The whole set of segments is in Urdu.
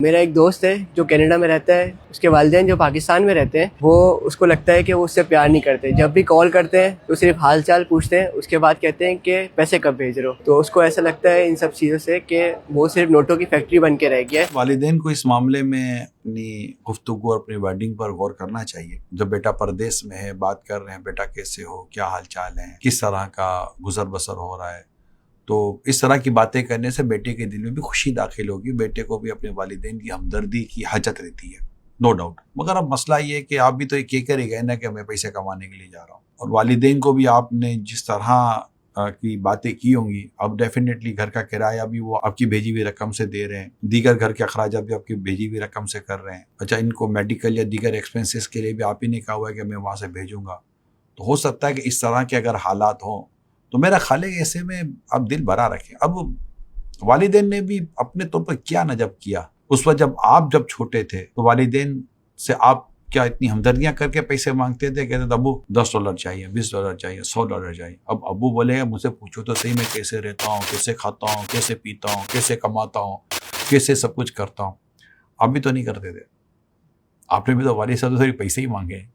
میرا ایک دوست ہے جو کینیڈا میں رہتا ہے، اس کے والدین جو پاکستان میں رہتے ہیں، وہ اس کو لگتا ہے کہ وہ اس سے پیار نہیں کرتے. جب بھی کال کرتے ہیں تو صرف حال چال پوچھتے ہیں، اس کے بعد کہتے ہیں کہ پیسے کب بھیج رہے ہو. تو اس کو ایسا لگتا ہے ان سب چیزوں سے کہ وہ صرف نوٹوں کی فیکٹری بن کے رہ گیا ہے. والدین کو اس معاملے میں اپنی گفتگو اور اپنی ورڈنگ پر غور کرنا چاہیے. جب بیٹا پردیس میں ہے، بات کر رہے ہیں بیٹا کیسے ہو، کیا حال چال ہے، کس طرح کا گزر بسر ہو رہا ہے، تو اس طرح کی باتیں کرنے سے بیٹے کے دل میں بھی خوشی داخل ہوگی. بیٹے کو بھی اپنے والدین کی ہمدردی کی حاجت رہتی ہے، نو ڈاؤٹ. مگر اب مسئلہ یہ ہے کہ آپ بھی تو یہ کہہ کر ہی گئے نا کہ میں پیسے کمانے کے لیے جا رہا ہوں. اور والدین کو بھی آپ نے جس طرح کی باتیں کی ہوں گی، اب ڈیفینیٹلی گھر کا کرایہ بھی وہ آپ کی بھیجی ہوئی رقم سے دے رہے ہیں، دیگر گھر کے اخراجات بھی آپ کی بھیجی ہوئی رقم سے کر رہے ہیں. اچھا، ان کو میڈیکل یا دیگر ایکسپنسز کے لیے بھی آپ ہی نے کہا ہوا ہے کہ میں وہاں سے بھیجوں گا. تو ہو سکتا ہے کہ اس طرح کے اگر حالات ہوں تو میرا خیال ہے ایسے میں آپ دل بھرا رکھیں. اب والدین نے بھی اپنے طور پر کیا نہ جب کیا. اس وقت جب چھوٹے تھے تو والدین سے آپ کیا اتنی ہمدردیاں کر کے پیسے مانگتے تھے، کہتے تھے ابو $10 چاہیے، $20 چاہیے، $100 چاہیے. اب ابو بولے مجھ سے پوچھو تو صحیح میں کیسے رہتا ہوں، کیسے کھاتا ہوں، کیسے پیتا ہوں، کیسے کماتا ہوں، کیسے سب کچھ کرتا ہوں. آپ بھی تو نہیں کرتے تھے، آپ نے بھی تو والد صاحب سے پیسے ہی مانگے ہیں.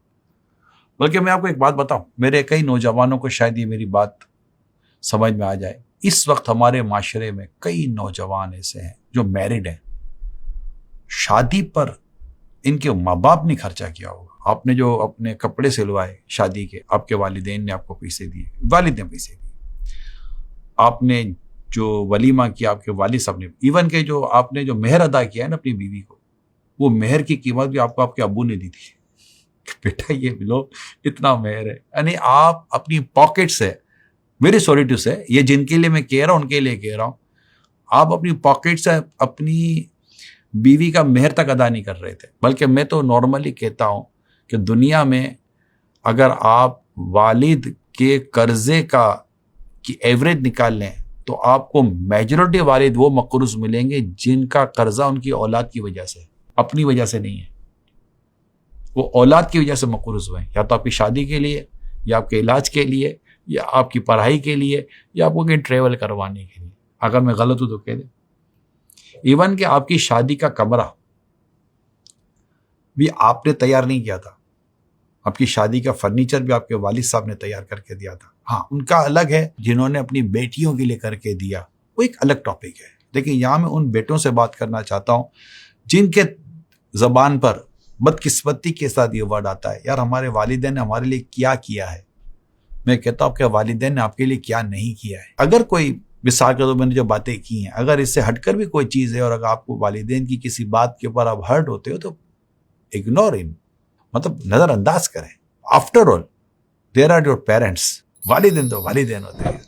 بلکہ میں آپ کو ایک بات بتاؤں، میرے کئی نوجوانوں کو شاید یہ میری بات سمجھ میں آ جائے. اس وقت ہمارے معاشرے میں کئی نوجوان ایسے ہیں جو میرڈ ہیں، شادی پر ان کے ماں باپ نے خرچہ کیا ہوگا. آپ نے جو اپنے کپڑے سلوائے شادی کے، آپ کے والدین نے آپ کو پیسے دیے، والد نے پیسے دیے. آپ نے جو ولیمہ کیا، آپ کے والد صاحب نے، ایون کہ جو آپ نے جو مہر ادا کیا ہے نا اپنی بیوی کو، وہ مہر کی قیمت بھی آپ کو آپ کے ابو نے دی تھی. بیٹا یہ لو اتنا مہر ہے. یعنی آپ اپنی پاکٹ سے، ویری سوری ٹو سے، یہ جن کے لیے میں کہہ رہا ہوں ان کے لیے کہہ رہا ہوں، آپ اپنی پاکٹ سے اپنی بیوی کا مہر تک ادا نہیں کر رہے تھے. بلکہ میں تو نارملی کہتا ہوں کہ دنیا میں اگر آپ والد کے قرضے کی ایوریج نکال لیں تو آپ کو میجورٹی والد وہ مقروض ملیں گے جن کا قرضہ ان کی اولاد کی وجہ سے، اپنی وجہ سے نہیں ہے. وہ اولاد کی وجہ سے مقروض ہوئے ہیں، یا تو آپ کی شادی کے لیے، یا آپ کے علاج کے لیے، یا آپ کی پڑھائی کے لیے، یا آپ کو کہیں ٹریول کروانے کے لیے. اگر میں غلط ہوں تو کہہ دیں. ایون کہ آپ کی شادی کا کمرہ بھی آپ نے تیار نہیں کیا تھا، آپ کی شادی کا فرنیچر بھی آپ کے والد صاحب نے تیار کر کے دیا تھا. ہاں، ان کا الگ ہے، جنہوں نے اپنی بیٹیوں کے لیے کر کے دیا، وہ ایک الگ ٹاپک ہے. لیکن یہاں میں ان بیٹوں سے بات کرنا چاہتا ہوں جن کے زبان پر بدقسمتی کے ساتھ یہ ورڈ آتا ہے، یار ہمارے والدین نے ہمارے لیے کیا کیا ہے. میں کہتا ہوں کہ والدین نے آپ کے لیے کیا نہیں کیا ہے. اگر کوئی مثال کے طور میں نے جو باتیں کی ہیں، اگر اس سے ہٹ کر بھی کوئی چیز ہے اور اگر آپ کو والدین کی کسی بات کے اوپر آپ ہرٹ ہوتے ہو تو اگنور ان، مطلب نظر انداز کریں. After all there are your parents. والدین تو والدین ہوتے ہیں.